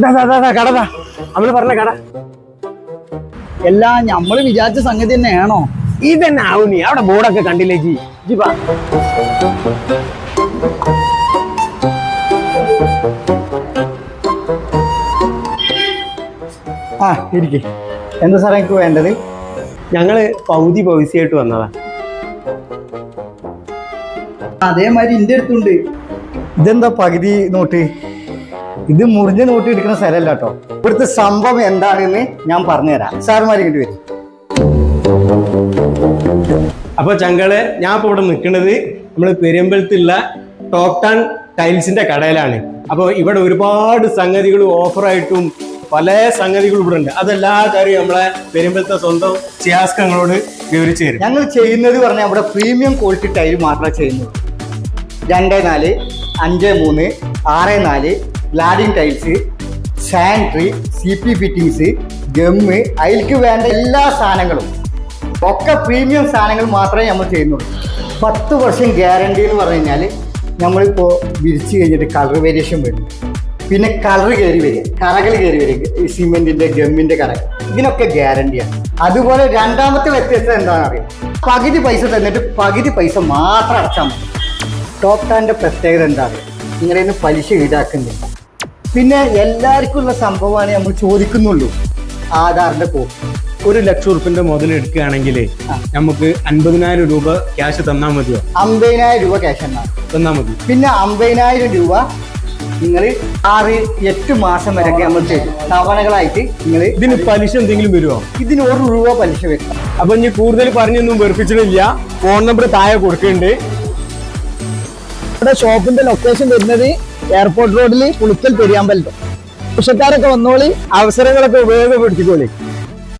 കടതാ നമ്മള് പറഞ്ഞ കട എല്ലാം നമ്മള് വിചാരിച്ച സംഗതി തന്നെയാണോ? ഇതന്നെ ആവും. നീ അവിടെ ബോർഡൊക്കെ കണ്ടില്ലേ ജി ജിപ്പാ. ആ ഇരിക്കെ. എന്താ സാറേ എനിക്ക് വേണ്ടത്? ഞങ്ങള് പൗതിയായിട്ട് വന്നതാ. അതേമാതിരി എന്റെ അടുത്തുണ്ട്. ഇതെന്താ പകുതി നോട്ട്? ഇത് മുറിഞ്ഞ നോട്ട് എടുക്കുന്ന സ്ഥലമല്ല കേട്ടോ. ഇവിടുത്തെ സംഭവം എന്താണെന്ന് ഞാൻ പറഞ്ഞുതരാം. സാറുമാർ ഇങ്ങോട്ട് വരും. അപ്പൊ ചങ്കള് ഞാൻ ഇപ്പൊ ഇവിടെ നിൽക്കുന്നത് നമ്മള് പെരുമ്പലത്തുള്ള ടോപ് ടൺ ടൈൽസിന്റെ കടയിലാണ്. അപ്പൊ ഇവിടെ ഒരുപാട് സംഗതികൾ ഓഫറായിട്ടും പല സംഗതികളും ഇവിടെ ഉണ്ട്. അതെല്ലാ കാര്യവും നമ്മളെ പെരുമ്പലത്തെ സ്വന്തം ചിയാസ്കങ്ങളോട് വിവരിച്ചു തരും. ഞങ്ങൾ ചെയ്യുന്നത് പറഞ്ഞാൽ ഇവിടെ പ്രീമിയം ക്വാളിറ്റി ടൈൽ മാത്രമേ ചെയ്യുന്നുള്ളൂ. 2-4, 5-3, 6-4 cladding tiles, sanitary, CP fittings, gum, അതിലേക്ക് വേണ്ട എല്ലാ സാധനങ്ങളും ഒക്കെ പ്രീമിയം സാധനങ്ങൾ മാത്രമേ നമ്മൾ ചെയ്യുന്നുള്ളൂ. 10 വർഷം ഗ്യാരണ്ടി എന്ന് പറഞ്ഞു കഴിഞ്ഞാൽ നമ്മളിപ്പോൾ വിരിച്ച് കഴിഞ്ഞിട്ട് കളർ വേരിയേഷൻ വരും. പിന്നെ കളർ കയറി വരിക, കറകൾ കയറി വരിക, ഈ സിമെന്റിന്റെ ഗമ്മിന്റെ കറകൾ, ഇതിനൊക്കെ ഗ്യാരണ്ടിയാണ്. അതുപോലെ രണ്ടാമത്തെ വ്യത്യസ്തത എന്താണെന്ന് അറിയാം? പകുതി പൈസ തന്നിട്ട് പകുതി പൈസ മാത്രം അടച്ചാൽ മതി. ടോപ് ടാൻ്റെ പ്രത്യേകത എന്താണ്? നിങ്ങളതിന് പലിശ ഈടാക്കുന്നില്ല. പിന്നെ എല്ലാവർക്കും ഉള്ള സംഭവമാണ് നമ്മൾ ചോദിക്കുന്നുള്ളൂ, ആധാറിന്റെ കോപ്പി. 1 ലക്ഷം ഉറുപ്പിന്റെ മുതൽ എടുക്കുകയാണെങ്കിൽ നമുക്ക് 50,000 രൂപ ക്യാഷ് തന്നാൽ മതിയോ? 50,000 രൂപ ക്യാഷ് തന്നാൽ മതി. പിന്നെ 50,000 രൂപ നിങ്ങൾ 6-8 മാസം വരെയൊക്കെ നമ്മൾ ചെയ്യും തവണകളായിട്ട്. നിങ്ങൾ ഇതിന് പലിശ എന്തെങ്കിലും വരുമോ? ഇതിന് 1 രൂപ പലിശ വരും. അപ്പൊ ഇനി കൂടുതൽ പറഞ്ഞൊന്നും വെറുപ്പിച്ചിട്ടില്ല. ഫോൺ നമ്പർ താഴെ കൊടുക്കുന്നുണ്ട്. ഇവിടെ ഷോപ്പിന്റെ ലൊക്കേഷൻ വരുന്നത് എയർപോർട്ട് റോഡിൽ പുളിക്കൽ പെരിയാമ്പലം. കൃഷിക്കാരൊക്കെ വന്നോളി, അവസരങ്ങളൊക്കെ ഉപയോഗപ്പെടുത്തിക്കോളി.